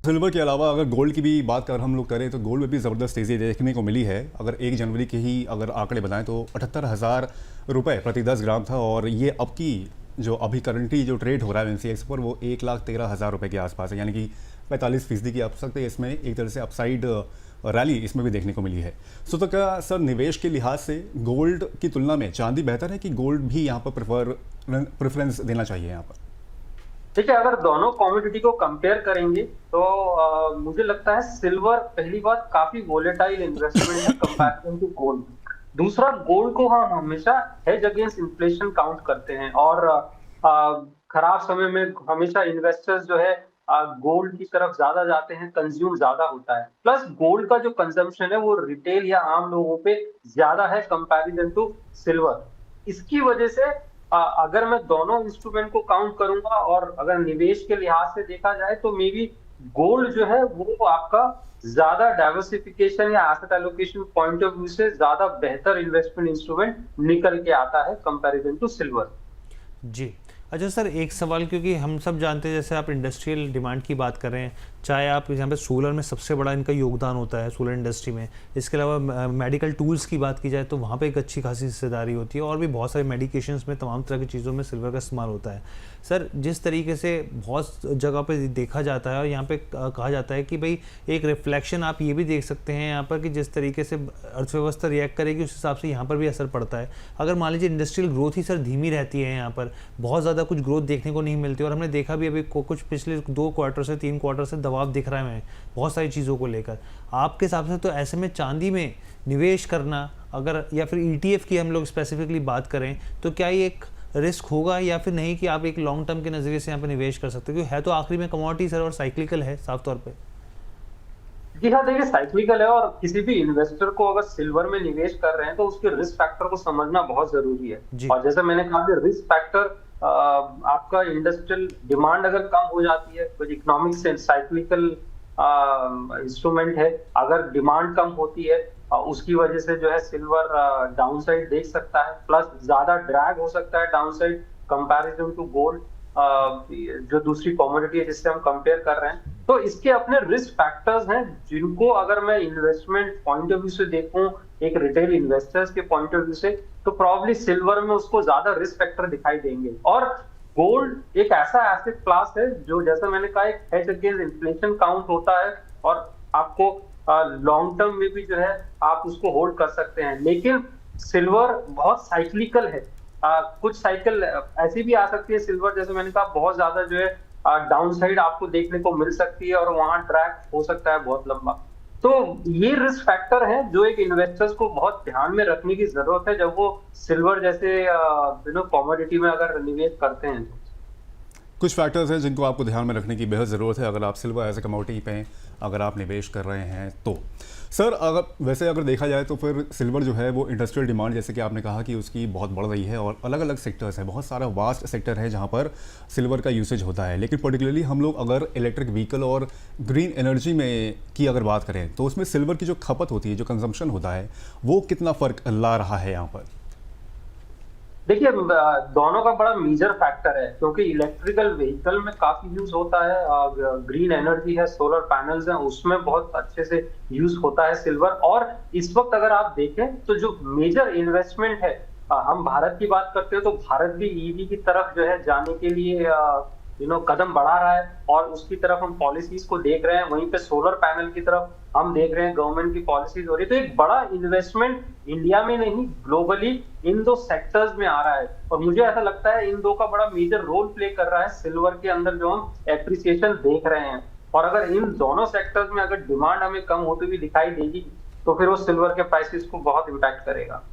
Silver के अलावा अगर गोल्ड की भी बात कर हम लोग करें तो गोल्ड में भी ज़बरदस्त तेज़ी देखने को मिली है। अगर 1 जनवरी के ही अगर आंकड़े बताएं तो 78,000 रुपये प्रति 10 ग्राम था, और ये अब की जो अभी करंटली जो ट्रेड हो रहा है एनसीएक्स पर वो 1,13,000 रुपये के आसपास है, यानी कि 45% की अब सकते इसमें एक तरह से अपसाइड रैली इसमें भी देखने को मिली है। तो क्या सर निवेश के लिहाज से गोल्ड की तुलना में चांदी बेहतर है कि गोल्ड भी यहाँ पर प्रेफरेंस देना चाहिए यहाँ पर? ठीक है, अगर दोनों कमोडिटी को कंपेयर करेंगे तो मुझे लगता है सिल्वर पहली बात काफी वोलेटाइल इन्वेस्टमेंट है कंपैरिजन टू गोल्ड। दूसरा, गोल्ड को हम हमेशा हेज अगेंस्ट इन्फ्लेशन काउंट करते हैं और खराब समय में हमेशा इन्वेस्टर्स जो है गोल्ड की तरफ ज्यादा जाते हैं, कंज्यूम ज्यादा होता है। प्लस गोल्ड का जो कंजम्पशन है वो रिटेल या आम लोगों पे ज्यादा है कंपैरिजन टू सिल्वर। इसकी वजह से अगर मैं दोनों इंस्ट्रूमेंट को काउंट करूंगा और अगर निवेश के लिहाज से देखा जाए तो मे बी गोल्ड जो है वो आपका ज्यादा डाइवर्सिफिकेशन या asset allocation point of view से ज्यादा बेहतर इन्वेस्टमेंट इंस्ट्रूमेंट निकल के आता है कंपैरिजन टू सिल्वर। जी अच्छा सर, एक सवाल, क्योंकि हम सब जानते हैं जैसे आप इंडस्ट्रियल डिमांड की बात कर रहे हैं, चाहे आप यहाँ पे सोलर में सबसे बड़ा इनका योगदान होता है सोलर इंडस्ट्री में, इसके अलावा मेडिकल टूल्स की बात की जाए तो वहाँ पे एक अच्छी खासी हिस्सेदारी होती है, और भी बहुत सारे मेडिकेशंस में तमाम तरह की चीज़ों में सिल्वर का इस्तेमाल होता है। सर जिस तरीके से बहुत जगह पे देखा जाता है और यहाँ पे कहा जाता है कि भाई एक रिफ्लेक्शन आप ये भी देख सकते हैं यहाँ पर कि जिस तरीके से अर्थव्यवस्था रिएक्ट करेगी उस हिसाब से यहाँ पर भी असर पड़ता है। अगर मान लीजिए इंडस्ट्रियल ग्रोथ ही सर धीमी रहती है, यहाँ पर बहुत ज़्यादा कुछ ग्रोथ देखने को नहीं मिलती, और हमने देखा भी अभी कुछ पिछले 2 क्वार्टर से 3 क्वार्टर से दबाव दिख रहा है हमें बहुत सारी चीज़ों को लेकर, आपके हिसाब से तो ऐसे में चांदी में निवेश करना अगर, या फिर ईटीएफ की हम लोग स्पेसिफिकली बात करें तो क्या ये एक रिस्क होगा या फिर नहीं कि आप एक लॉन्ग टर्म के नजरिए से यहाँ पे निवेश कर सकते हो, क्योंकि है तो आखिरी में कमोडिटी सर और साइक्लिकल है साफ तौर पे? जी हाँ, देखिए साइक्लिकल है और किसी भी इन्वेस्टर को अगर सिल्वर में निवेश कर रहे हैं तो उसके रिस्क फैक्टर को समझना बहुत जरूरी है। और जैसे मैंने कहा कि रिस्क फैक्टर आपका इंडस्ट्रियल डिमांड अगर कम हो जाती है तो इकोनॉमिक्स से साइक्लिकल इंस्ट्रूमेंट है, अगर डिमांड कम होती है उसकी वजह से जो है सिल्वर डाउनसाइड देख सकता है, प्लस ज्यादा ड्रैग हो सकता है डाउनसाइड कंपैरिजन टू गोल्ड जो दूसरी कमोडिटी है जिससे हम कंपेयर कर रहे हैं। तो इसके अपने रिस्क फैक्टर्स हैं जिनको अगर मैं इन्वेस्टमेंट पॉइंट ऑफ व्यू से देखूं, एक रिटेल इन्वेस्टर्स के पॉइंट ऑफ व्यू से, तो प्रॉब्ली सिल्वर में उसको ज्यादा रिस्क फैक्टर दिखाई देंगे। और गोल्ड एक ऐसा एसेट क्लास है जो जैसा मैंने कहा एक हेज अगेंस्ट इन्फ्लेशन काउंट होता है और आपको लॉन्ग टर्म में भी जो है आप उसको होल्ड कर सकते हैं। लेकिन सिल्वर बहुत साइक्लिकल है, कुछ साइकिल ऐसी भी आ सकती है सिल्वर, जैसे मैंने कहा बहुत ज्यादा जो है डाउनसाइड आपको देखने को मिल सकती है और वहां ट्रैक हो सकता है बहुत लंबा। तो ये रिस्क फैक्टर है जो एक इन्वेस्टर्स को बहुत ध्यान में रखने की जरूरत है जब वो सिल्वर जैसे कमोडिटी में अगर निवेश करते हैं। कुछ फैक्टर्स हैं जिनको आपको ध्यान में रखने की बेहद ज़रूरत है अगर आप सिल्वर एज ए कमोडिटी पे अगर आप निवेश कर रहे हैं तो। सर अगर देखा जाए तो फिर सिल्वर जो है वो इंडस्ट्रियल डिमांड, जैसे कि आपने कहा कि उसकी बहुत बढ़ रही है और अलग अलग सेक्टर्स हैं, बहुत सारा वास्ट सेक्टर है जहाँ पर सिल्वर का यूसेज होता है। लेकिन पर्टिकुलरली हम लोग अगर इलेक्ट्रिक व्हीकल और ग्रीन एनर्जी में की अगर बात करें तो उसमें सिल्वर की जो खपत होती है, जो कंजम्पशन होता है, वो कितना फ़र्क ला रहा है यहाँ पर? देखिए दोनों का बड़ा मेजर फैक्टर है क्योंकि इलेक्ट्रिकल व्हीकल में काफी यूज होता है, ग्रीन एनर्जी है, सोलर पैनल्स हैं, उसमें बहुत अच्छे से यूज होता है सिल्वर। और इस वक्त अगर आप देखें तो जो मेजर इन्वेस्टमेंट है, हम भारत की बात करते हैं तो भारत भी ईवी की तरफ जो है जाने के लिए कदम बढ़ा रहा है और उसकी तरफ हम पॉलिसीज को देख रहे हैं। वहीं पे सोलर पैनल की तरफ हम देख रहे हैं गवर्नमेंट की पॉलिसीज हो रही है। तो एक बड़ा इन्वेस्टमेंट इंडिया में नहीं ग्लोबली इन दो सेक्टर्स में आ रहा है और मुझे ऐसा लगता है इन दो का बड़ा मेजर रोल प्ले कर रहा है सिल्वर के अंदर जो हम एप्रिसिएशन देख रहे हैं। और अगर इन दोनों सेक्टर्स में अगर डिमांड हमें कम होती हुई दिखाई देगी तो फिर वो सिल्वर के प्राइसेस को बहुत इम्पैक्ट करेगा।